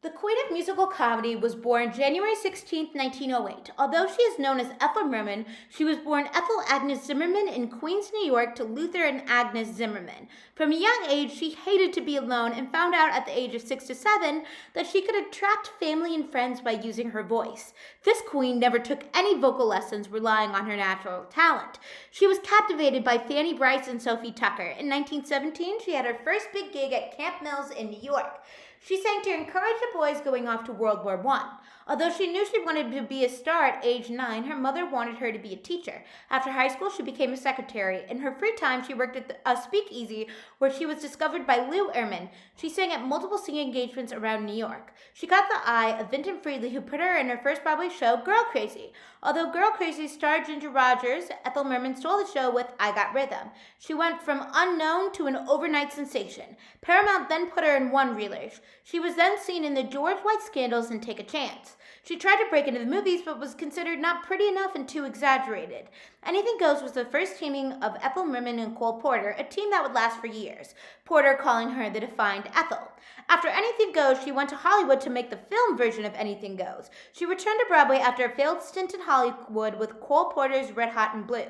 The Queen of Musical Comedy was born January 16, 1908. Although she is known as Ethel Merman, she was born Ethel Agnes Zimmerman in Queens, New York to Luther and Agnes Zimmerman. From a young age, she hated to be alone and found out at the age of 6 to 7 that she could attract family and friends by using her voice. This queen never took any vocal lessons, relying on her natural talent. She was captivated by Fanny Brice and Sophie Tucker. In 1917, she had her first big gig at Camp Mills in New York. She sang to encourage the boys going off to World War I. Although she knew she wanted to be a star at age 9, her mother wanted her to be a teacher. After high school, she became a secretary. In her free time, she worked at a speakeasy where she was discovered by Lou Ehrman. She sang at multiple singing engagements around New York. She got the eye of Vinton Friedley, who put her in her first Broadway show, Girl Crazy. Although Girl Crazy starred Ginger Rogers, Ethel Merman stole the show with I Got Rhythm. She went from unknown to an overnight sensation. Paramount then put her in one-reelers. She was then seen in the George White Scandals and Take a Chance. She tried to break into the movies, but was considered not pretty enough and too exaggerated. Anything Goes was the first teaming of Ethel Merman and Cole Porter, a team that would last for years, Porter calling her the defined Ethel. After Anything Goes, she went to Hollywood to make the film version of Anything Goes. She returned to Broadway after a failed stint in Hollywood with Cole Porter's Red Hot and Blue.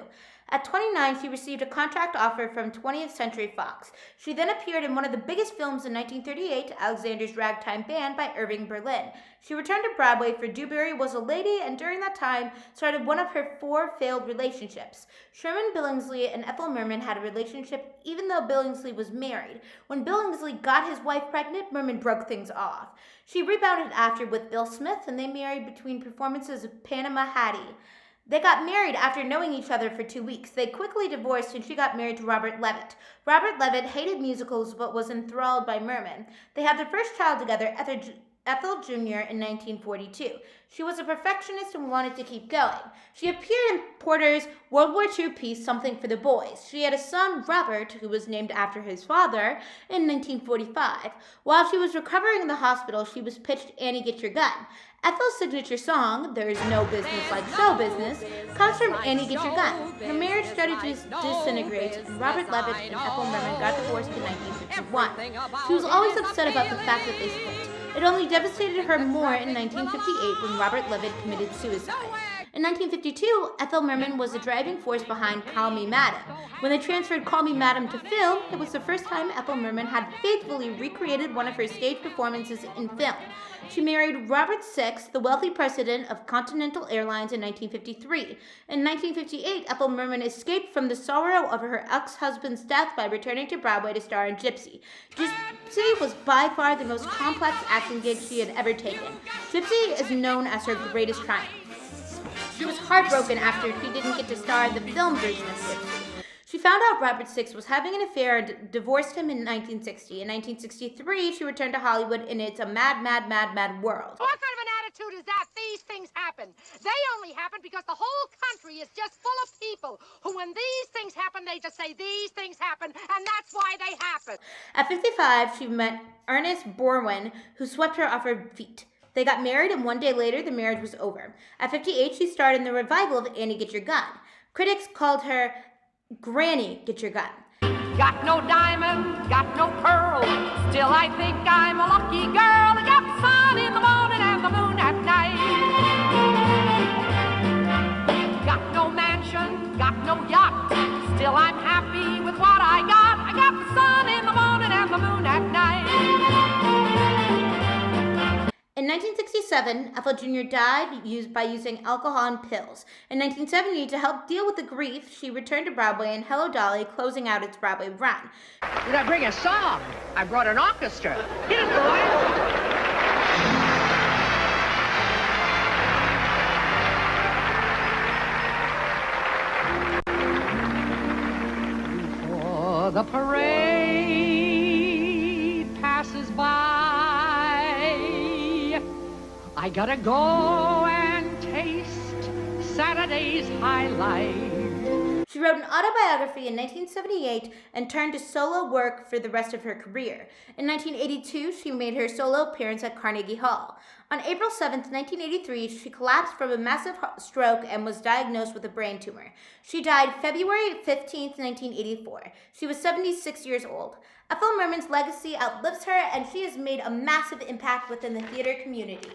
At 29, she received a contract offer from 20th Century Fox. She then appeared in one of the biggest films in 1938, Alexander's Ragtime Band by Irving Berlin. She returned to Broadway for Dewberry Was a Lady, and during that time started one of her 4 failed relationships. Sherman Billingsley and Ethel Merman had a relationship even though Billingsley was married. When Billingsley got his wife pregnant, Merman broke things off. She rebounded after with Bill Smith, and they married between performances of Panama Hattie. They got married after knowing each other for 2 weeks. They quickly divorced and she got married to Robert Levitt. Robert Levitt hated musicals but was enthralled by Merman. They had their first child together, Ethel Jr., in 1942. She was a perfectionist and wanted to keep going. She appeared in Porter's World War II piece, Something for the Boys. She had a son, Robert, who was named after his father, in 1945. While she was recovering in the hospital, she was pitched Annie Get Your Gun. Ethel's signature song, There Is No Business Like Show Business, comes from Annie Get Your Gun. Her marriage started to disintegrate, and Robert Levitt and Ethel Merman got divorced in 1951. She was always upset about the fact that they split. It only devastated her more in 1958 when Robert Levitt committed suicide. In 1952, Ethel Merman was the driving force behind Call Me Madam. When they transferred Call Me Madam to film, it was the first time Ethel Merman had faithfully recreated one of her stage performances in film. She married Robert Six, the wealthy president of Continental Airlines, in 1953. In 1958, Ethel Merman escaped from the sorrow of her ex-husband's death by returning to Broadway to star in Gypsy. Gypsy was by far the most complex acting gig she had ever taken. Gypsy is known as her greatest triumph. She was heartbroken after she didn't get to star in the film version of Gypsy. She found out Robert Six was having an affair and divorced him in 1960. In 1963, she returned to Hollywood in It's a Mad, Mad, Mad, Mad World. What kind of an attitude is that? These things happen. They only happen because the whole country is just full of people who, when these things happen, they just say these things happen, and that's why they happen. At 55, she met Ernest Borwin, who swept her off her feet. They got married, and one day later, the marriage was over. At 58, she starred in the revival of Annie Get Your Gun. Critics called her Granny Get Your Gun. Got no diamond, got no pearl, still I think I'm a lucky girl. I got the sun in the morning and the moon at night. Got no mansion, got no yacht, still I'm happy with what I got. I got the sun in the morning and the moon at night. In 1967, Ethel Jr. died by using alcohol and pills. In 1970, to help deal with the grief, she returned to Broadway in Hello Dolly, closing out it's Broadway run. Did I bring a song? I brought an orchestra. Hit it, boys! Before the parade passes by, I gotta go and taste Saturday's highlight. She wrote an autobiography in 1978 and turned to solo work for the rest of her career. In 1982, she made her solo appearance at Carnegie Hall. On April 7, 1983, she collapsed from a massive stroke and was diagnosed with a brain tumor. She died February 15, 1984. She was 76 years old. Ethel Merman's legacy outlives her, and she has made a massive impact within the theater community.